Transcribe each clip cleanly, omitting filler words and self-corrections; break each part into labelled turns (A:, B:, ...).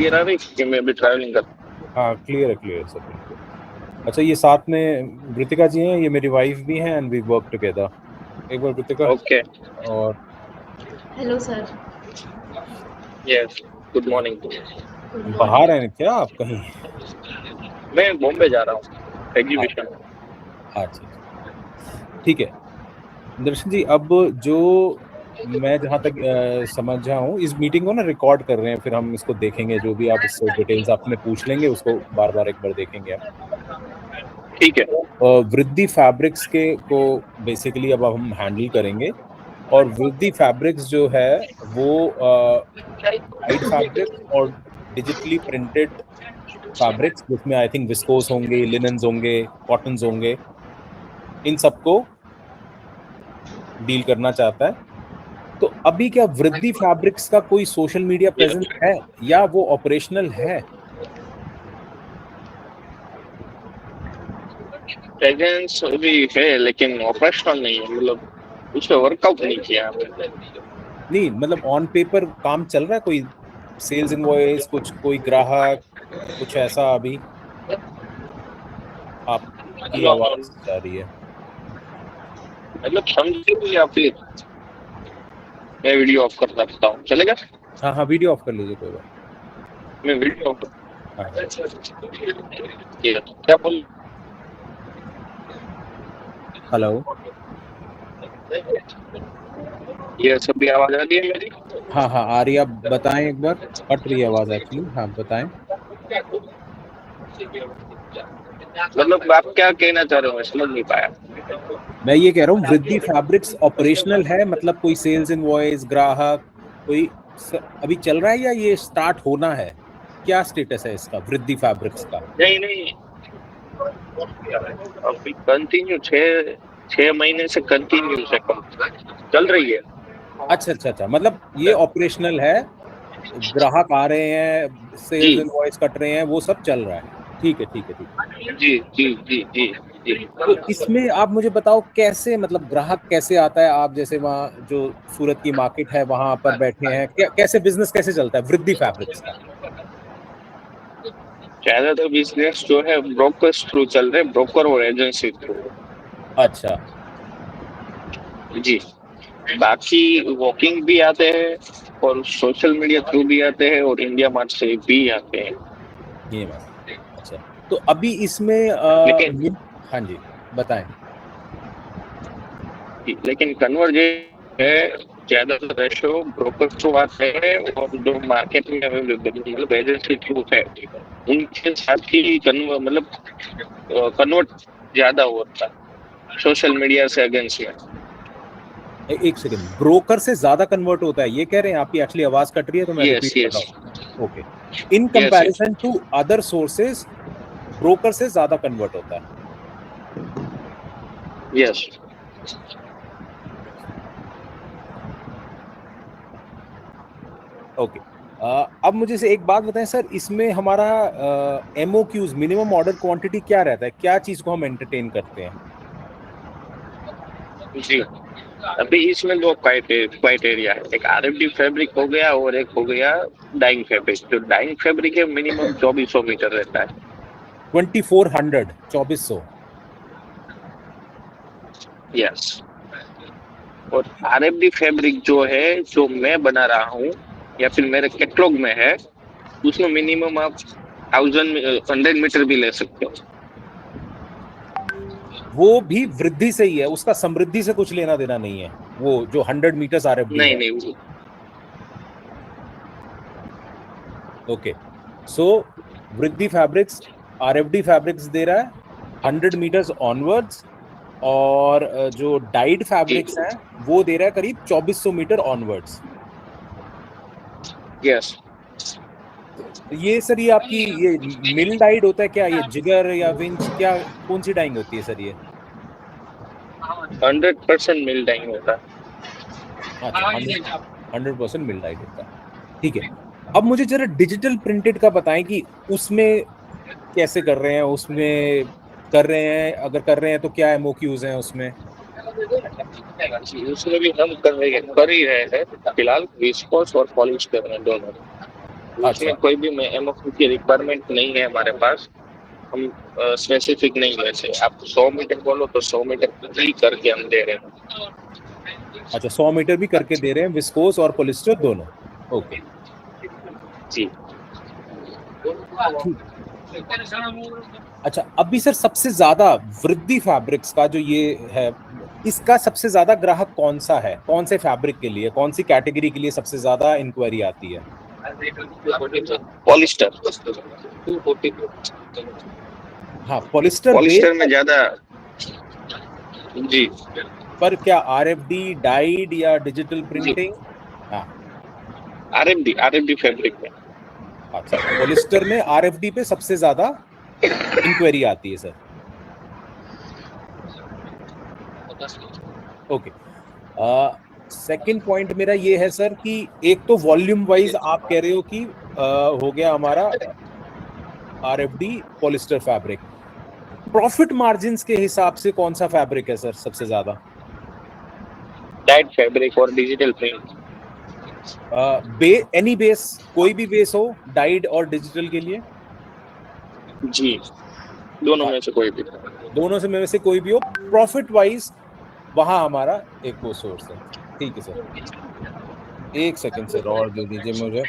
A: Clear आ रही कि मैं अभी ट्रैवलिंग कर।
B: हाँ क्लियर है सर, बिल्कुल। अच्छा, ये साथ में वृतिका जी हैं, ये मेरी वाइफ भी हैं एंड वी वर्क टुगेदर। एक बार वृतिका।
A: ओके।
B: और
C: hello sir.
A: Yes, good morning.
C: Good
B: बाहर
C: मॉर्निंग।
B: हैं क्या आप कहीं?
A: मैं बॉम्बे जा रहा हूँ एग्जीबिशन।
B: अच्छा, ठीक है। दर्शन जी, अब जो मैं जहाँ तक समझा हूँ, इस मीटिंग को ना रिकॉर्ड कर रहे हैं, फिर हम इसको देखेंगे, जो भी आप इससे डिटेल्स आपने पूछ लेंगे उसको बार बार एक बार देखेंगे हम।
A: ठीक है।
B: वृद्धि फैब्रिक्स के को बेसिकली अब हम हैंडल करेंगे। और वृद्धि फैब्रिक्स जो है वो डाइड फैब्रिक्स और डिजिटली प्रिंटेड फैब्रिक्स, जिसमें आई थिंक विस्कोस होंगे, लिनन्स होंगे, कॉटन्स होंगे, इन सबको डील करना चाहता है। तो अभी क्या वृद्धि फैब्रिक्स का कोई सोशल मीडिया प्रेजेंस है या वो ऑपरेशनल है?
A: प्रेजेंस भी है लेकिन ऑपरेशनल नहीं है, मतलब उस पर वर्कआउट नहीं किया हमने।
B: नहीं मतलब ऑन पेपर काम चल रहा है, कोई सेल्स इनवॉइस, कुछ कोई ग्राहक, कुछ ऐसा अभी आपकी आवाज जा रही है?
A: मतलब समझिए या फिर मैं वीडियो ऑफ कर सकता हूँ, चलेगा?
B: हाँ हाँ, वीडियो ऑफ कर लीजिए, कोई बात।
A: मैं वीडियो ऑफ
B: हाँ।
A: क्या बोल।
B: हेलो।
A: ये सभी आवाज आ रही है मेरी?
B: हाँ हाँ आ रही है, आप बताएं एक बार। कट रही है आवाज एक्चुअली, हाँ बताएं।
A: मतलब आप क्या कहना चाह रहे हो, मैं समझ नहीं पाया।
B: मैं ये कह रहा हूँ वृद्धि फैब्रिक्स ऑपरेशनल है, मतलब कोई सेल्स इनवॉइस, ग्राहक कोई अभी चल रहा है या ये स्टार्ट होना है? क्या स्टेटस है इसका, वृद्धि फैब्रिक्स का?
A: नहीं नहीं, अभी कंटिन्यू 6 महीने से कंटिन्यू से चल रही है।
B: अच्छा अच्छा अच्छा, मतलब ये ऑपरेशनल है, ग्राहक आ रहे हैं,
A: जी
B: सेल्स इनवॉइस कट रहे हैं, वो सब चल रहा है। ठीक है ठीक है ठीक है।
A: जी जी जी जी जी।
B: तो इसमें आप मुझे बताओ कैसे, मतलब ग्राहक कैसे आता है? आप जैसे वहाँ जो सूरत की मार्केट है वहां पर बैठे हैं, कैसे बिजनेस कैसे चलता है वृद्धि फैब्रिक्स का?
A: ज्यादातर बिजनेस जो है ब्रोकर्स थ्रू चल रहे, ब्रोकर और एजेंसी थ्रू।
B: अच्छा।
A: जी। बाकी वॉकिंग भी आते हैं और सोशल मीडिया थ्रू भी आते हैं और इंडिया मार्ट से भी आते हैं।
B: ये बात। अच्छा, तो अभी इसमें
A: लेकिन
B: हाँ जी, बताएं।
A: लेकिन कन्वर्ट है, ज्यादातर रेशो ब्रोकर थ्रू आते हैं और जो मार्केट में मतलब एजेंसी थ्रू है उनके साथ ही मतलब कन्वर्ट ज्यादा होता है सोशल मीडिया से अगेंस्ट में।
B: एक सेकंड, ब्रोकर से ज्यादा कन्वर्ट होता है ये कह रहे हैं? आपकी एक्चुअली आवाज कट रही है तो मैं
A: यस
B: रिपीट कर
A: यस
B: रहा हूँ। Okay. In
A: yes yes.
B: Comparison to other sources, broker से ज्यादा कन्वर्ट होता है।
A: यस।
B: ओके। अब मुझे से एक बात बताएं सर, इसमें हमारा MOQs, मिनिमम ऑर्डर क्वांटिटी क्या रहता है? क्या चीज को हम एंटरटेन करते हैं?
A: जी, अभी इसमें दो क्राइटेरिया है, एक आरएफडी फैब्रिक हो गया और एक हो गया डाइंग फैब्रिक। जो डाइंग फैब्रिक है मिनिमम 2400 मीटर रहता है।
B: 2400, 2400।
A: यस। और आरएफडी फैब्रिक जो है, जो मैं बना रहा हूँ या फिर मेरे कैटलॉग में है, उसमें मिनिमम आप 100 मीटर भी ले सकते हो।
B: वो भी वृद्धि से ही है, उसका समृद्धि से कुछ लेना देना नहीं है, वो जो 100 मीटर्स RFD
A: नहीं
B: है।
A: नहीं।
B: ओके। सो वृद्धि फैब्रिक्स RFD फैब्रिक्स दे रहा है 100 मीटर्स ऑनवर्ड्स, और जो डाइड
A: जी।
B: फैब्रिक्स हैं वो दे रहा है करीब 2400 मीटर ऑनवर्ड्स।
A: यस।
B: ये सर, ये आपकी ये मिल डाइड होता है क्या? ये जिगर या विंच, क्या कौन सी डाइंग होती है सर ये?
A: 100% मिल डाइंग होता है।
B: अच्छा, 100% मिल डाइड होता है। ठीक है। अब मुझे जरा डिजिटल प्रिंटेड का बताएं कि उसमें कैसे कर रहे हैं, उसमें कर रहे हैं, अगर कर रहे हैं तो क्या MOQs हैं उसमें?
A: उसमें भी हम कर ही रहे हैं फिलहाल, विस्कोस और पॉलिश कर रहे हैं दोनों। उसमें कोई भी एमओपी की रिक्वायरमेंट नहीं है हमारे पास। हम स्पेसिफिक नहीं है। वैसे आप 100 मीटर बोलो तो 100 मीटर ही करके हम दे रहे हैं।
B: अच्छा, 100 मीटर भी करके दे रहे हैं, विस्कोस और पॉलिस्टर दोनों। ओके
A: जी।
B: ठीक। अच्छा, अभी सर सबसे ज्यादा वृद्धि फैब्रिक्स का जो ये है, इसका सबसे ज्यादा ग्राहक कौन सा है? कौन से फैब्रिक के लिए, कौन सी कैटेगरी के लिए सबसे ज्यादा इंक्वायरी आती है?
A: पॉलिस्टर।
B: हाँ, पॉलिस्टर
A: पॉलिस्टर में
B: बेस्ड।
A: ज्यादा। जी
B: पर क्या आरएफडी, डाइड या डिजिटल
A: जी।
B: प्रिंटिंग? हाँ,
A: आरएफडी फैब्रिक में।
B: अच्छा, पॉलिस्टर में आरएफडी पे सबसे ज्यादा इंक्वायरी आती है सर। ओके। सेकंड पॉइंट मेरा ये है सर कि एक तो वॉल्यूम वाइज आप कह रहे हो कि हो गया हमारा RFD polyester fabric. Profit margins के हिसाब से कौन सा फैब्रिक है सर सबसे ज्यादा?
A: डाइट फैब्रिक और डिजिटल प्रिंट।
B: एनी बेस, कोई भी बेस हो, डाइड और डिजिटल के लिए?
A: जी, दोनों में से कोई भी।
B: दोनों से में से कोई भी हो, प्रॉफिट वाइज वहां हमारा एक वो सोर्स है। ठीक है सर, एक सेकंड सर और दे दीजिए मुझे।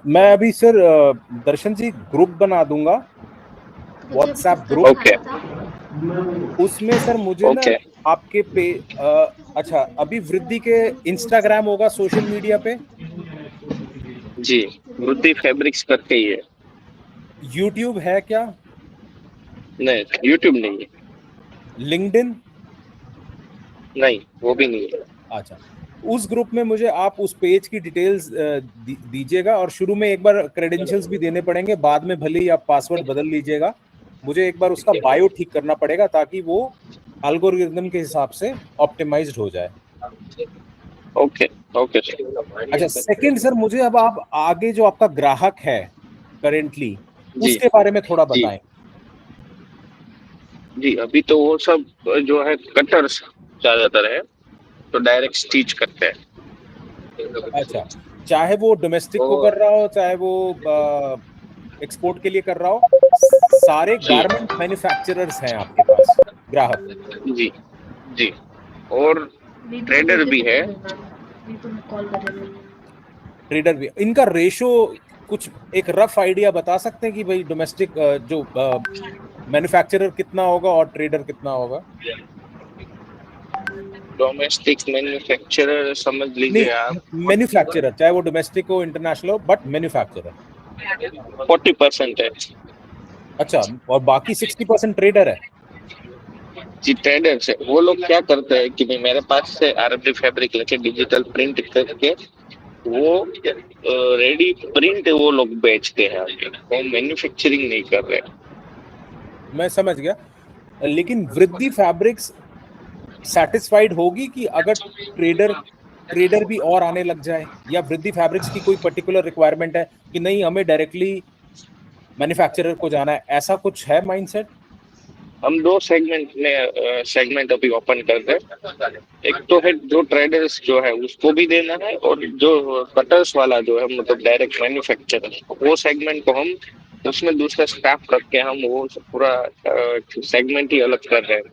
B: मैं अभी सर दर्शन जी ग्रुप बना दूंगा, व्हाट्सएप ग्रुप।
A: ओके
B: उसमें सर मुझे ना
A: ओके।
B: आपके पे अच्छा, अभी वृद्धि के इंस्टाग्राम होगा, सोशल मीडिया पे?
A: जी, वृद्धि फैब्रिक्स करके ही है।
B: यूट्यूब है क्या?
A: नहीं, यूट्यूब नहीं है।
B: लिंक्डइन?
A: नहीं, वो भी नहीं है।
B: अच्छा, उस ग्रुप में मुझे आप उस पेज की डिटेल्स दीजिएगा, और शुरू में एक बार क्रेडेंशियल्स भी देने पड़ेंगे, बाद में भले ही आप पासवर्ड बदल लीजिएगा। मुझे एक बार उसका बायो ठीक करना पड़ेगा ताकि वो एल्गोरिदम के हिसाब से ऑप्टिमाइज्ड हो जाए।
A: ओके ओके
B: अच्छा, सेकंड सर, मुझे अब आप आगे जो आपका ग्राहक है करेंटली,
A: जी
B: उसके बारे में थोड़ा
A: जी
B: बताएं।
A: जी। अभी तो वो सब जो है कटर्स ज्यादातर है, तो डायरेक्ट स्टिच करते हैं।
B: अच्छा, चाहे वो डोमेस्टिक को कर रहा हो, चाहे वो एक्सपोर्ट के लिए कर रहा हो, सारे
A: जी
B: गारमेंट मैन्युफैक्चरर्स हैं आपके पास ग्राहक?
A: जी जी। और ट्रेडर भी है।
B: ट्रेडर भी? इनका रेशो कुछ एक रफ आइडिया बता सकते हैं कि भाई डोमेस्टिक जो मैन्युफैक्चरर कितना होगा और ट्रेडर कितना होगा?
A: डोमेस्टिक मैन्युफैक्चरर समझ लीजिए आप।
B: नहीं, मैन्युफैक्चरर चाहे वो डोमेस्टिक हो, इंटरनेशनल हो, बट मैन्युफैक्चरर
A: 40% है।
B: अच्छा, और बाकी 60% ट्रेडर है?
A: जी, ट्रेडर्स है। वो लोग क्या करते हैं कि भाई मेरे पास से आरएफडी फैब्रिक लेके डिजिटल प्रिंट करके वो रेडी प्रिंट वो लोग बेचते हैं। वो मैन्युफैक्चरिंग नहीं कर रहे।
B: मैं समझ गया, लेकिन वृद्धि फैब्रिक्स सेटिस्फाइड होगी कि अगर ट्रेडर ट्रेडर भी और आने लग जाए, या वृद्धि फैब्रिक्स की कोई पर्टिकुलर रिक्वायरमेंट है कि नहीं हमें डायरेक्टली मैन्युफैक्चरर को जाना है, ऐसा कुछ है माइंडसेट?
A: हम दो सेगमेंट अभी ओपन करते हैं। एक तो है जो ट्रेडर्स जो है उसको भी देना है, और जो कटर्स वाला जो है मतलब डायरेक्ट मैन्युफैक्चरर, वो सेगमेंट को हम उसमें दूसरा स्टाफ रख के हम वो पूरा सेगमेंट ही अलग कर रहे हैं।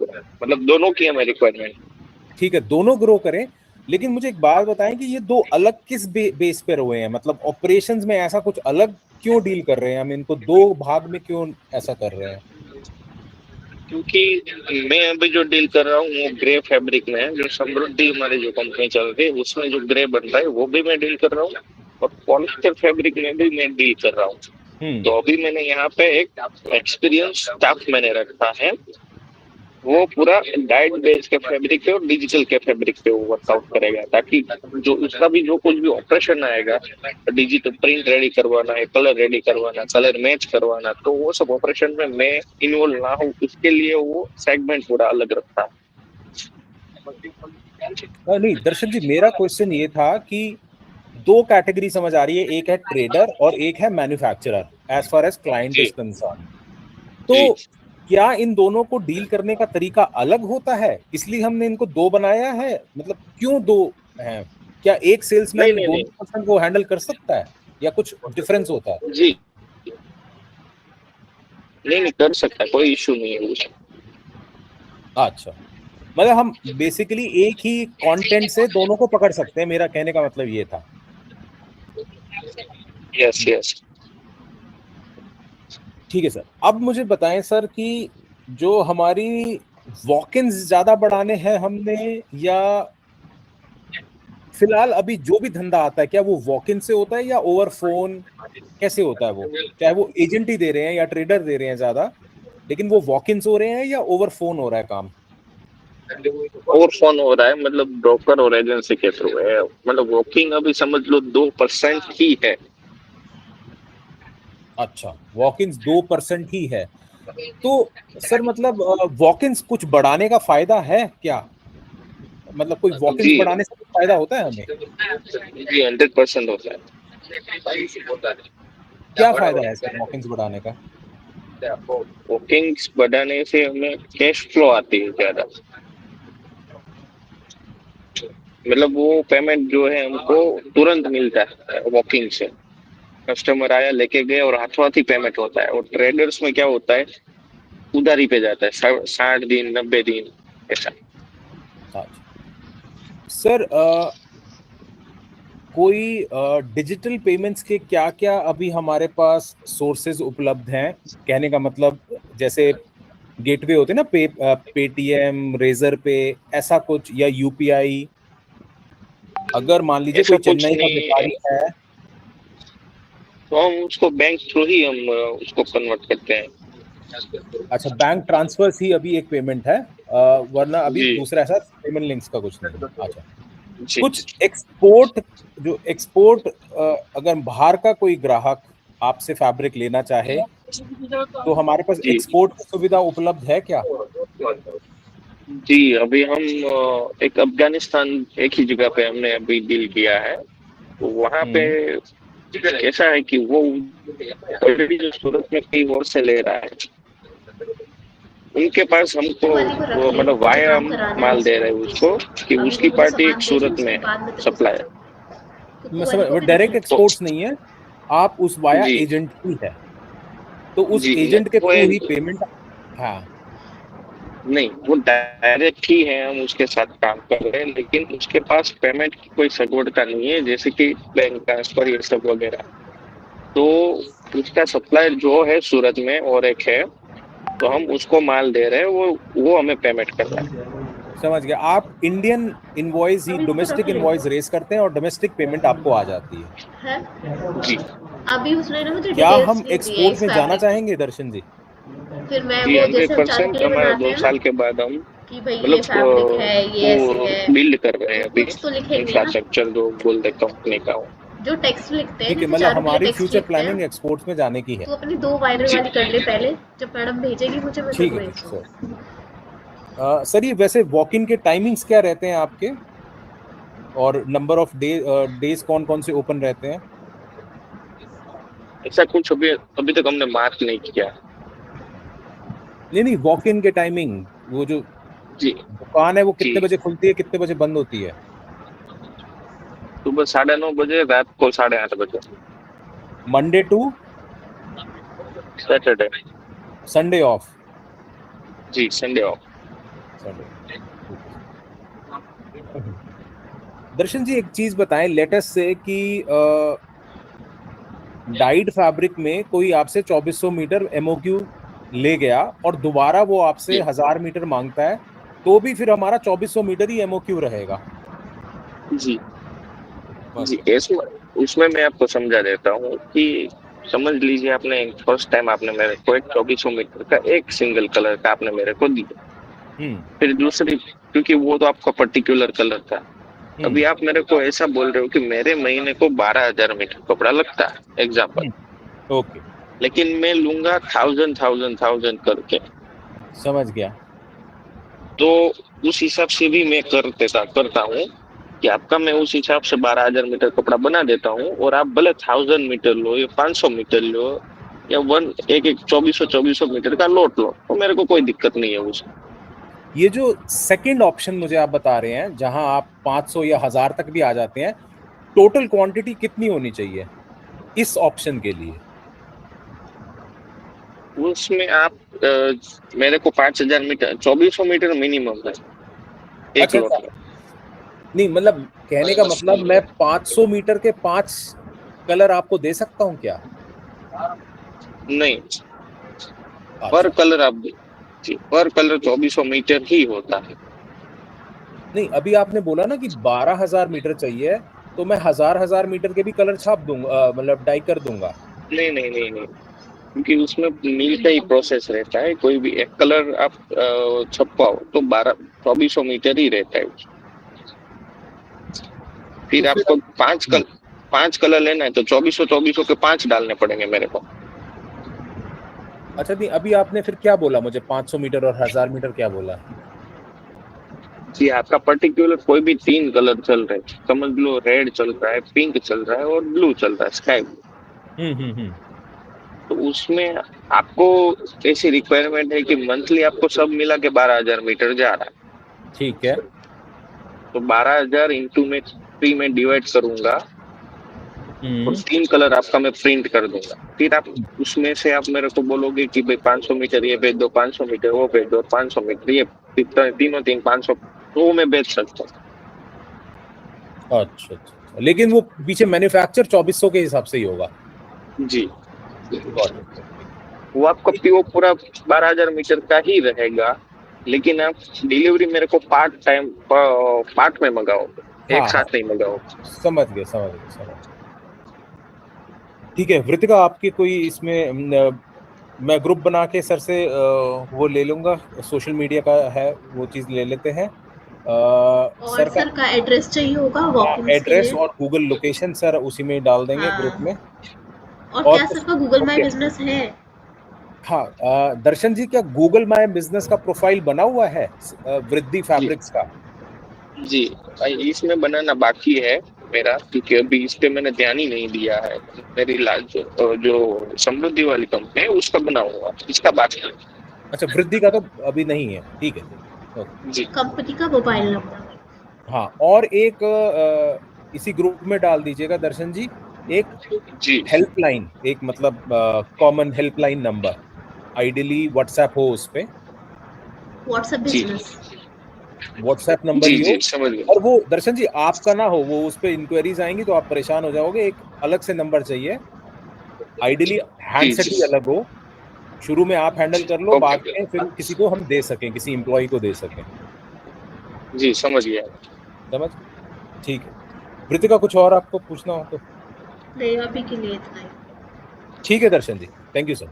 A: मतलब दोनों की हमें रिक्वायरमेंट।
B: ठीक है, दोनों ग्रो करें, लेकिन मुझे एक बात बताएं कि ये दो अलग किस बेस पे हुए हैं? मतलब ऑपरेशंस में ऐसा कुछ अलग क्यों डील कर रहे हैं? हम इनको दो भाग में क्यों ऐसा कर रहे हैं?
A: क्योंकि मैं अभी जो डील कर रहा हूँ वो ग्रे फैब्रिक में है। जो समृद्धि हमारी जो कंपनी चल रही है उसमें जो ग्रे बन रहा है वो भी मैं डील कर रहा हूँ, और पॉलिस्टर फैब्रिक में भी मैं डील कर रहा हूँ। तो अभी मैंने यहाँ पे एक एक्सपीरियंस स्टाफ मैंने रखा है, वो पूरा डाइट बेस के फैब्रिक पे और डिजिटल के फैब्रिक पे वो वर्कआउट करेगा, ताकि जो उसका भी जो कुछ भी ऑपरेशन आएगा, डिजिटल प्रिंट रेडी करवाना है, कलर रेडी करवाना, कलर मैच करवाना, तो वो सब ऑपरेशन में मैं इन्वॉल्व ना हूँ, उसके लिए वो सेगमेंट पूरा अलग रखता है।
B: नहीं दर्शन जी, मेरा क्वेश्चन ये था कि दो कैटेगरी समझ आ रही है, एक है ट्रेडर और एक है manufacturer as far as client is concern. तो क्या इन दोनों को डील करने का तरीका अलग होता है, इसलिए हमने इनको दो बनाया है? मतलब क्यों दो हैं? क्या एक सेल्समैन दोनों पर्सन को हैंडल कर सकता है या कुछ डिफरेंस होता है?
A: जी नहीं कर सकता, कोई इशू नहीं है उसमें।
B: अच्छा, मतलब हम बेसिकली एक ही कंटेंट से दोनों को पकड़ सकते हैं, मेरा कहने का मतलब ये था।
A: यस यस
B: ठीक है सर। अब मुझे बताएं सर कि जो हमारी वॉक-इन्स ज्यादा बढ़ाने हैं हमने, या फिलहाल अभी जो भी धंधा आता है क्या वो वॉक-इन से होता है या ओवर फोन, कैसे होता है वो? चाहे वो एजेंट ही दे रहे हैं या ट्रेडर दे रहे हैं ज्यादा, लेकिन वो वॉक-इन्स हो रहे हैं या ओवर फोन हो रहा है काम?
A: और फोन हो रहा है, मतलब ब्रोकर और एजेंसी के थ्रू है, मतलब वॉकिंग अभी समझ लो 2% ही है।
B: अच्छा, वॉक-इन्स 2% ही है। तो सर मतलब वॉक-इन्स कुछ बढ़ाने का फायदा है क्या? मतलब कोई वॉक-इन्स
A: जी
B: बढ़ाने से कुछ फायदा होता है हमें?
A: जी 100% होता है।
B: क्या फायदा है सर वॉक-इन्स बढ़ाने का?
A: वॉकिंग्स बढ़ाने से हमें कैश फ्लो आती है ज्यादा, मतलब वो पेमेंट जो है हमको तुरंत मिलता है वॉकिंग से। कस्टमर आया लेके गए और हाथों हाथ ही पेमेंट होता है। और ट्रेडर्स में क्या होता है, उधारी पे जाता है, 60 दिन 90 दिन ऐसा।
B: सर कोई डिजिटल पेमेंट्स के क्या क्या अभी हमारे पास सोर्सेज उपलब्ध हैं? कहने का मतलब जैसे गेटवे होते हैं ना, पेटीएम, रेजर पे, ऐसा कुछ, या यूपीआई? अगर मान लीजिए
A: ऐसा
B: कोई
A: कुछ
B: चेन्नई का
A: नहीं,
B: व्यापारी है
A: तो हम उसको बैंक थ्रू ही हम उसको कन्वर्ट करते हैं।
B: अच्छा, बैंक ट्रांसफर ही अभी एक पेमेंट है, वरना अभी
A: जी
B: दूसरा ऐसा पेमेंट लिंक्स का कुछ नहीं है। अच्छा,
A: जी
B: कुछ एक्सपोर्ट, जो एक्सपोर्ट अगर बाहर का कोई ग्राहक आपसे फैब्रिक लेना चाहे तो हमारे पास
A: जी
B: एक्सपोर्ट की सुविधा उपलब्ध है क्या?
A: जी अभी हम एक अफगानिस्तान एक ही जगह पे हमने अभी डील किया है, तो वहाँ पे ऐसा है कि वो ऑलरेडी जो सूरत में कहीं और से ले रहा है, उनके पास हमको
C: वाली को रख
A: वो
C: ले,
A: मतलब
C: मुझे
A: वाया
C: काम
A: हम
C: कराना है
A: माल दे
C: उसको।
A: रहे हैं उसको, कि
C: अभी
A: उसकी
C: तो मुझे
A: पार्टी एक
C: सामान भेजो,
A: सूरत
C: उसके
A: में
C: बाद मैं तेरे को
A: सप्लायर।
C: कुक्कू
B: मैं
C: वाली
B: समझ,
C: को
B: वो
C: भी रख
B: डायरेक्ट
C: ले।
A: तो
B: एक्सपोर्ट्स नहीं है, आप उस वाया
A: जी
B: एजेंट ही है, तो उस
A: जी
B: एजेंट के
A: वो
B: थ्रू ही
A: एक
B: पेमेंट। हाँ,
A: नहीं, वो डायरेक्ट ही है, हम उसके साथ काम कर रहे हैं, लेकिन उसके पास पेमेंट की कोई सगवड़ता नहीं है, जैसे कि बैंक ट्रांसफर ये सब वगैरह। तो उसका सप्लायर जो है सूरत में और एक है, तो हम उसको माल दे रहे हैं, वो हमें पेमेंट कर रहा है।
B: समझ गया। आप इंडियन इनवॉइस ही,
C: अभी इसको रख
B: डोमेस्टिक
C: ले।
B: इनवॉइस रेस करते हैं और डोमेस्टिक पेमेंट आपको आ जाती है।
C: है?
A: जी
C: अभी उसने ना मुझे
B: क्या
C: डिटेल्स
B: हम
C: नहीं दी है
B: एक्सपोर्ट
C: इस
B: में जाना
C: फैब्रिक की।
B: चाहेंगे दर्शन जी?
C: फिर मैं
A: जी
C: वो
A: हंड्रेड
C: जैसे हम चार्ट के
A: परसेंट
C: लिए
A: हमारा
C: बनाते
A: दो
C: हैं ना
A: साल के बाद हम
C: कि भाई ये
A: मतलब
C: फैब्रिक है, ये ऐसे
A: वो
C: है,
A: बिल्ड कर रहे हैं
C: तो
A: अभी,
C: कुछ तो लिखेंगे ना।
A: इंफ्रास्ट्रक्चर जो बोल दे कंपनी का हो।
C: जो टेक्स्ट लिखते हैं,
B: ठीक है,
C: जैसे
B: मतलब
C: चारों के लिए
B: हमारी
C: टेक्स्ट
B: फ्यूचर
C: लिखते
B: प्लानिंग
C: हैं,
B: एक्सपोर्ट्स में जाने की है।
C: तो अपनी 2 वायरल
A: जी
C: वाली कर ले पहले, जब मैडम भेजेगी मुझे मैं तेरे
B: ठीक
C: को
B: है
C: भेज
B: सर।
C: दूंगी।
B: सर ये वैसे वॉक इन के टाइमिंग्स क्या रहते हैं आपके, और नंबर ऑफ डेज कौन कौन से ओपन रहते हैं?
A: ऐसा कुछ अभी अभी तक हमने मार्क नहीं किया।
B: नहीं नहीं, वॉक इन के टाइमिंग, वो जो
A: जी
B: दुकान है वो
A: जी
B: कितने बजे खुलती है, कितने बजे बंद होती है?
A: सुबह 9:30 बजे, रात को 8:30 बजे,
B: Monday to
A: Saturday.
B: Sunday off?
A: जी संडे ऑफ।
B: संडे, ठीक है सर। दर्शन जी एक चीज बताएं, लेटेस्ट से कि डाइड फैब्रिक में कोई आपसे 2400 मीटर एमओक्यू ले गया और दोबारा वो आपसे
A: जी
B: 1000 मीटर मांगता है, तो भी फिर हमारा 2400 मीटर ही एमओक्यू रहेगा?
A: जी
B: बस।
A: जी इसमें उसमें मैं आपको समझा देता हूँ कि समझ लीजिए आपने फर्स्ट टाइम आपने मेरे को एक 2400 मीटर का एक सिंगल कलर का आपने मेरे को दिया, फिर दूसरी, क्योंकि वो तो आपका पर्टिकुलर कलर था, अभी आप मेरे को ऐसा बोल रहे हो कि मेरे महीने को 12,000 मीटर कपड़ा लगता है एग्जाम्पल,
B: ओके,
A: लेकिन मैं लूंगा 1000 करके,
B: समझ गया।
A: तो उस हिसाब से भी मैं करता हूँ कि आपका मैं उस हिसाब से 12,000 मीटर कपड़ा बना देता हूँ, और आप भले 1000 मीटर लो या 500 मीटर लो या एक 2400 मीटर का लोट लो, तो मेरे को कोई दिक्कत नहीं है उसमें।
B: ये जो सेकंड ऑप्शन मुझे आप बता रहे हैं जहां आप 500 या 1000 तक भी आ जाते हैं, टोटल क्वांटिटी कितनी होनी चाहिए इस ऑप्शन के लिए?
A: उसमें आप मेरे को 5000 मीटर 2400 मीटर मिनिमम है एक
B: अच्छा
A: लोट में।
B: नहीं, मतलब कहने का मतलब मैं 500 मीटर के 5 कलर आपको दे सकता हूं क्या?
A: नहीं, पर
B: अच्छा,
A: कलर आप जी, पर कलर 2400 मीटर ही होता है।
B: नहीं अभी आपने बोला ना कि 12,000 मीटर चाहिए, तो मैं हजार मीटर के भी कलर छाप दूंगा, मतलब डाई कर दूंगा।
A: नहीं नहीं नहीं नहीं, क्योंकि उसमें मिल का ही प्रोसेस रहता है, कोई भी एक कलर आप छपवाओ तो 2400 मीटर ही रहता है।
B: तो
A: फिर
B: फिर
A: आपको 5 कलर लेना है तो 2400 के 5 डालने पड़ेंगे मेरे को।
B: अच्छा नहीं, अभी आपने फिर क्या बोला मुझे? 500 मीटर और 1000 मीटर क्या बोला?
A: जी, आपका पर्टिकुलर कोई भी 3 कलर चल रहे हैं, समझ लो रेड चल रहा है, पिंक चल रहा है और ब्लू चल रहा है, स्काई ब्लू।
B: हम्म।
A: तो उसमें आपको ऐसी रिक्वायरमेंट है कि मंथली आपको सब मिला के 12,000 मीटर जा रहा है।
B: ठीक है।
A: तो 12,000 इंटू में 3 में डिवाइड करूंगा, और 3 कलर आपका मैं प्रिंट कर दूंगा। फिर आप उसमें से आप मेरे को बोलोगे कि भाई 500 मीटर ये भेज दो, 500 मीटर वो भेज दो, 500 मीटर ये, तीनों 500, तो वो मैं बेच सकता हूँ।
B: अच्छा, लेकिन वो पीछे मैन्युफैक्चर 2400 के हिसाब से ही होगा।
A: जी,
B: Got it.
A: वो आपका पीओ पूरा 12,000 मीटर का ही रहेगा, लेकिन आप डिलीवरी मेरे को पार्ट में मंगाओगे, एक
B: हाँ हाँ,
A: साथ नहीं मंगाओगे।
B: समझ गए। ठीक है वृतिका, आपकी कोई इसमें मैं ग्रुप बना के सर से वो ले लूंगा, सोशल मीडिया का है वो चीज ले लेते हैं।
C: और
B: सर का
C: सर का एड्रेस चाहिए होगा वॉक-इन्स के
B: एड्रेस
C: लिए।
B: और गूगल लोकेशन सर उसी में डाल देंगे ग्रुप
C: हाँ,
B: में।
C: और
B: और
C: क्या सर का गूगल माई
B: ओके,
C: बिजनेस है?
B: हाँ दर्शन जी, क्या गूगल माय बिजनेस का प्रोफाइल बना हुआ है वृद्धि
A: जी
B: फैब्रिक्स का?
A: जी भाई, इसमें बनाना बाकी है मेरा, क्योंकि अभी इस पे मैंने ध्यान ही नहीं दिया है। मेरी जो समृद्धि वाली कंपनी है उसका बना हुआ, इसका बाकी है।
B: अच्छा, वृद्धि का तो अभी नहीं है, ठीक है ओके।
A: जी
C: कंपनी का मोबाइल नंबर।
B: हाँ, और एक इसी ग्रुप में डाल दीजिएगा दर्शन जी, एक
A: जी
B: हेल्पलाइन, एक मतलब common helpline number, ideally WhatsApp हो उस पे,
C: व्हाट्सएप
A: जी
C: बिजनेस।
B: व्हाट्सएप नंबर
A: जी
B: ही हो।
A: जी समझ गया।
B: और वो दर्शन जी आपका ना हो, वो उस पे इंक्वायरीज आएंगी तो आप परेशान हो जाओगे, एक अलग से नंबर चाहिए, आइडियली
A: जी
B: हैंडसेट
A: जी
B: ही अलग हो, शुरू में आप हैंडल कर लो, बाद
A: ओके,
B: में फिर किसी को हम दे सकें, किसी एम्प्लॉय को दे सकें।
A: जी समझ गया।
B: समझ, ठीक है। वृतिका, कुछ और आपको पूछना हो तो?
C: नहीं, अभी के लिए इतना ही।
B: ठीक है Darshan ji, thank you sir.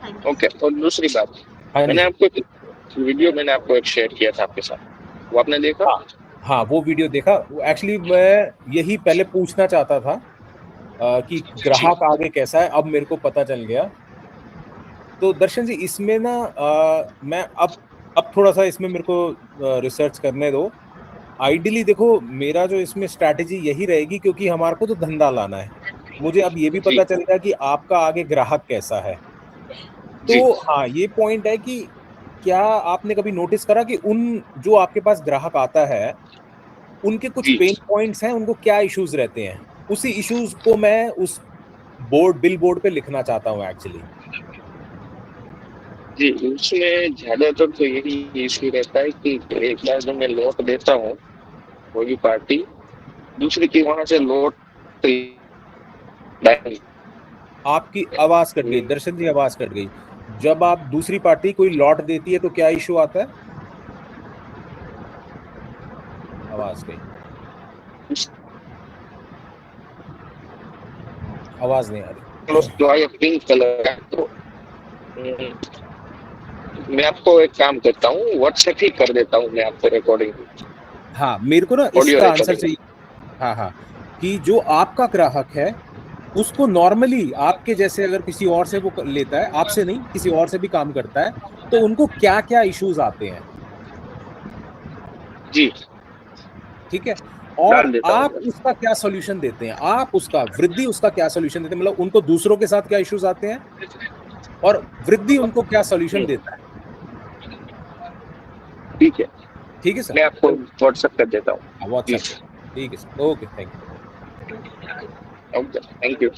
C: Thank you
A: okay, और दूसरी बात,
B: हाँ जी
A: मैंने
B: सर।
A: आपको वीडियो मैंने आपको एक शेयर किया था आपके साथ, वो आपने देखा?
B: हाँ हाँ, वो वीडियो देखा। एक्चुअली मैं यही पहले पूछना चाहता था कि
A: जी
B: ग्राहक आगे कैसा है, अब मेरे को पता चल गया। तो दर्शन जी इसमें ना मैं अब थोड़ा सा इसमें मेरे को रिसर्च करने दो। आइडियली देखो, मेरा जो इसमें स्ट्रैटेजी यही रहेगी, क्योंकि हमारे को तो धंधा लाना है। मुझे अब ये भी
A: जी
B: पता चल गया कि आपका आगे ग्राहक कैसा है।
A: जी
B: तो हाँ, ये पॉइंट है कि क्या आपने कभी नोटिस करा कि उन जो आपके पास ग्राहक आता है, उनके कुछ
A: जी
B: पेन पॉइंट्स हैं, उनको क्या इश्यूज रहते हैं? उसी इश्यूज को मैं उस बिल बोर्ड पे लिखना चाहता हूँ एक्चुअली।
A: जी, उसमें ज्यादातर तो यही इशू रहता है कि एक बार जब मैं लौट देता हूँ कोई भी पार्टी, दूसरी की वहां से लौट
B: आपकी आवाज कट गई दर्शन जी, आवाज कट गई। जब आप दूसरी पार्टी कोई लॉट देती है तो क्या इशू आता है? आवाज गई, आवाज नहीं आ रही।
A: क्लोज जो है पिंक कलर है, तो मैं आपको एक काम करता हूँ, व्हाट्सएप ही कर देता हूँ मैं आपको रिकॉर्डिंग।
B: हाँ, मेरे को ना
A: Audio
B: इसका आंसर
A: recording।
B: चाहिए। हाँ हाँ, कि जो आपका ग्राहक है उसको नॉर्मली आपके जैसे अगर किसी और से वो लेता है, आपसे नहीं किसी और से भी काम करता है, तो उनको क्या क्या इश्यूज आते हैं,
A: जी
B: ठीक है, और
A: डाल देता हूँ
B: आप
A: मैं।
B: उसका क्या सॉल्यूशन देते हैं, आप उसका वृद्धि उसका क्या सॉल्यूशन देते हैं, मतलब उनको दूसरों के साथ क्या इश्यूज आते हैं और वृद्धि उनको क्या सॉल्यूशन देता है।
A: ठीक है,
B: ठीक है सर,
A: मैं आपको व्हाट्सएप कर देता हूँ।
B: व्हाट्सएप पे। ठीक है sir, okay, thank you.
A: Okay, thank you.